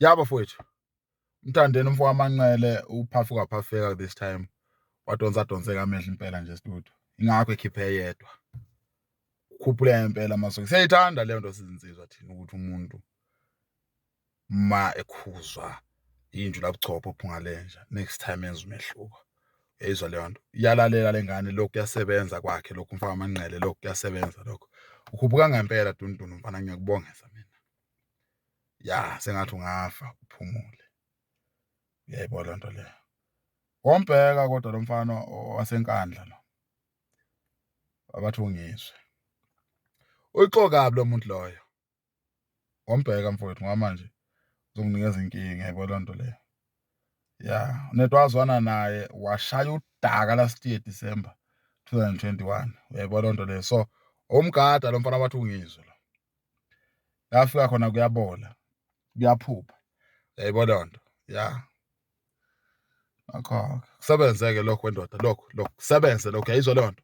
Yabo mfowethu. Mthandeni umfowabo Manqele uphafuka phafeka this time. Wadonseka amehlo impela nje studio. Ingakho ekhiphe yedwa. Ukhuphule impela masonto. Siyayithanda le nto sizinsizwa thina ukuthi umuntu ma ekhuzwa inju labuchopho uPhungalenja next time enza umehluko. Uyayizwa leyo nto. Iyalalela lengane lokhu kuyasebenza kwakhe lokhu umfana Manqele lokhu kuyasebenza lokho. Ukhuphuka ngempela Dundunu mfana ngiyakubongeza mina. Ya sengathi ungafa uphumule. Uyayibona le nto leyo. Wombheka kodwa lo mfana wasenkandla lo. Abathi ungizwe. Uyixokabi lo muntu loyo. Wombheka mfowethu ngamanje uzonginikeza inkinga uyayibona le nto leyo. Ya, netwazwana naye washaya udaka last year December 2021. Uyayibona le nto leyo. So umgada lo mfana abathi ungizwe lo. Yafika khona kuyabola. Kuyaphupha. Uyayibona le nto. Ya. Akho kusebenzeke lokho wendoda lokho kusebenze lokho yayizwa le nto.